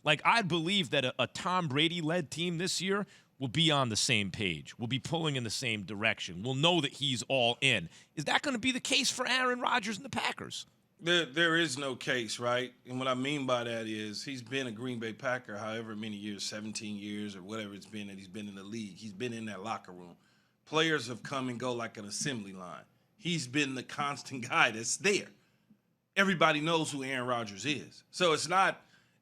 Like, I believe that a Tom Brady-led team this year will be on the same page. We'll be pulling in the same direction. We'll know that he's all in. Is that going to be the case for Aaron Rodgers and the Packers? There is no case, right? And what I mean by that is he's been a Green Bay Packer however many years, 17 years or whatever it's been that he's been in the league. He's been in that locker room. Players have come and go like an assembly line. He's been the constant guy that's there. Everybody knows who Aaron Rodgers is. So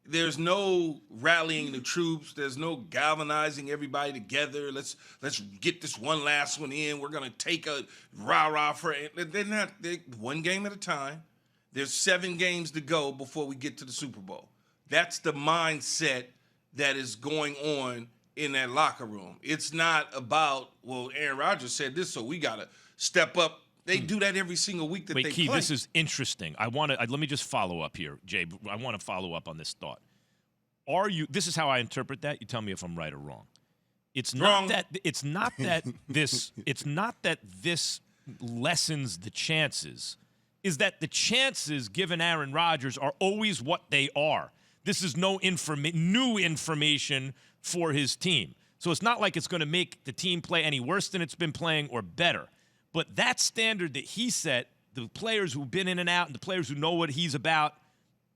there's no rallying the troops. There's no galvanizing everybody together. Let's get this one last one in. We're going to take a rah-rah for it. They're one game at a time. There's 7 games to go before we get to the Super Bowl. That's the mindset that is going on in that locker room. It's not about, well, Aaron Rodgers said this, so we got to step up. They do that every single week that they Key, play. this is interesting. Let me just follow up here, Jay. I want to follow up on this thought. This is how I interpret that. You tell me if I'm right or wrong. It's not that this lessens the chances. Is that the chances given Aaron Rodgers are always what they are. This is no new information for his team. So it's not like it's going to make the team play any worse than it's been playing or better. But that standard that he set, the players who've been in and out and the players who know what he's about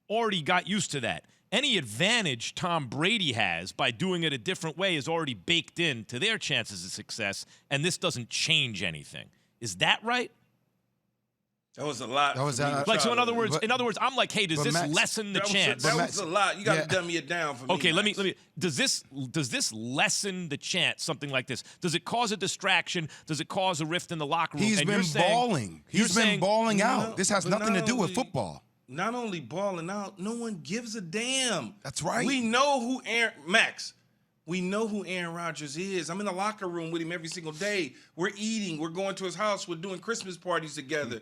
already got used to that. Any advantage Tom Brady has by doing it a different way is already baked into their chances of success, and this doesn't change anything. Is that right? That was a lot. So in other words, I'm like, hey, does this lessen the chance? That was a lot. You got to dummy it down for me. Okay, let me. Does this lessen the chance? Something like this. Does it cause a distraction? Does it cause a rift in the locker room? He's been balling. He's been balling out. This has nothing to do with football. Not only balling out, no one gives a damn. That's right. We know who we know who Aaron Rodgers is. I'm in the locker room with him every single day. We're eating. We're going to his house. We're doing Christmas parties together.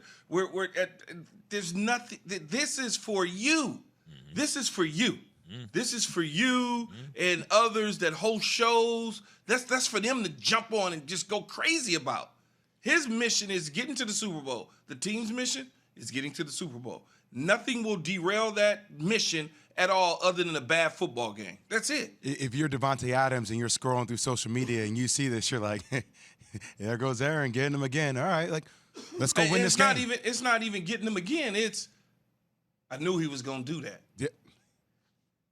There's nothing. This is for you. Mm-hmm. This is for you. Mm-hmm. This is for you and others that host shows. That's for them to jump on and just go crazy about. His mission is getting to the Super Bowl. The team's mission is getting to the Super Bowl. Nothing will derail that mission at all other than a bad football game. That's it. If you're Devontae Adams and you're scrolling through social media and you see this, you're like, there goes Aaron getting him again. All right, let's go win this game. It's not even getting him again. I knew he was going to do that. Yeah.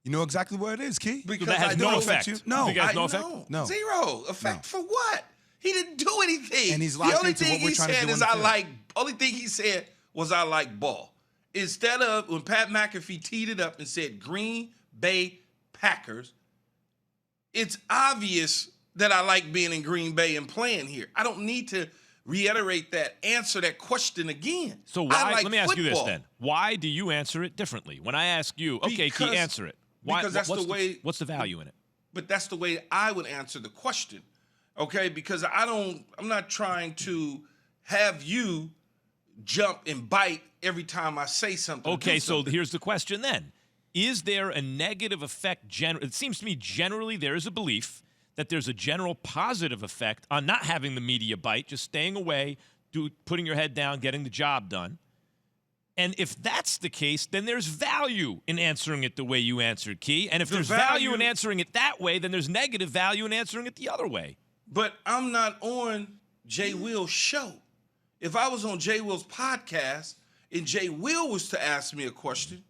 You know exactly what it is, Key. Because that has no effect. No. Effect? No. Zero effect for what? He didn't do anything. And he's locked into what we're trying to do. Only thing he said was I like ball. Instead of when Pat McAfee teed it up and said Green Bay Packers, it's obvious that I like being in Green Bay and playing here. I don't need to reiterate that, answer that question again. So let me ask you this then. Why do you answer it differently? When I ask you, okay, Key, answer it. Why, because that's the way. What's the value in it? But that's the way I would answer the question, okay? Because I'm not trying to have you jump and bite every time I say something. Okay, so here's the question then. Is there a negative effect? It seems to me generally there is a belief that there's a general positive effect on not having the media bite, just staying away, putting your head down, getting the job done. And if that's the case, then there's value in answering it the way you answered, Key. And if there's value in answering it that way, then there's negative value in answering it the other way. But I'm not on Jay Will's show. If I was on Jay Will's podcast and Jay Will was to ask me a question,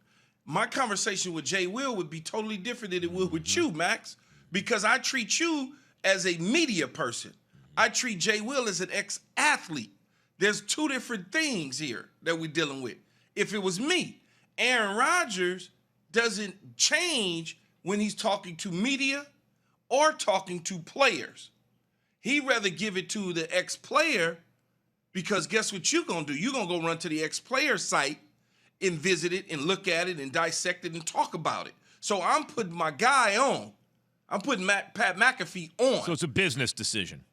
my conversation with Jay Will would be totally different than it would with you, Max, because I treat you as a media person. I treat Jay Will as an ex-athlete. There's two different things here that we're dealing with. If it was me, Aaron Rodgers doesn't change when he's talking to media or talking to players. He'd rather give it to the ex-player. Because guess what you're going to do? You're going to go run to the ex-player site and visit it and look at it and dissect it and talk about it. So I'm putting my guy on. I'm putting Pat McAfee on. So it's a business decision.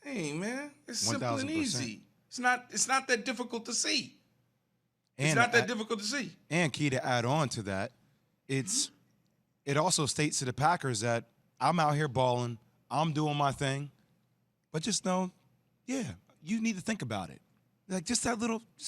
Hey, man, it's simple 1,000%. and easy. It's not that difficult to see. It's And not that difficult to see. And Key, to add on to that, it also states to the Packers that I'm out here balling, I'm doing my thing, but just know, you need to think about it. Like just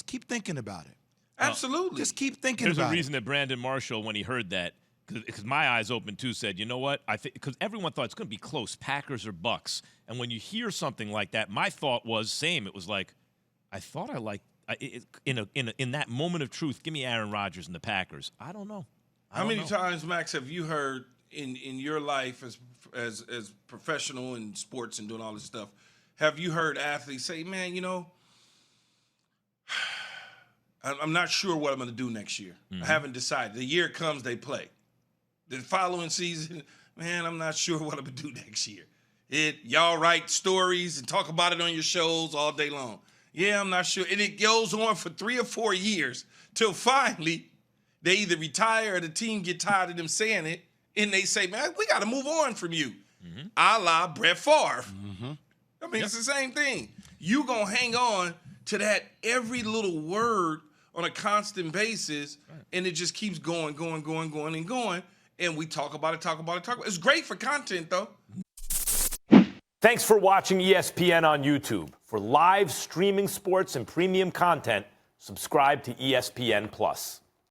keep thinking about it. Absolutely. Just keep thinking There's about it. a reason that Brandon Marshall, when he heard that, because my eyes open too, said, you know what? I think because everyone thought it's going to be close, Packers or Bucks. And when you hear something like that, my thought was same. It was like, I thought I liked in that moment of truth. Give me Aaron Rodgers and the Packers. I don't know. How many times, Max, have you heard in your life as professional in sports and doing all this stuff? Have you heard athletes say, "Man, you know, I'm not sure what I'm going to do next year. I haven't decided. The year comes, they play. The following season, man, I'm not sure what I'm going to do next year. Y'all write stories and talk about it on your shows all day long. Yeah, I'm not sure. And it goes on for 3 or 4 years till finally they either retire or the team get tired of them saying it, and they say, man, we got to move on from you. A la Brett Favre. I mean, it's the same thing. You going to hang on to that every little word on a constant basis, and it just keeps going, and we talk about it. It's great for content, though. Thanks for watching ESPN on YouTube. For live streaming sports and premium content, subscribe to ESPN+.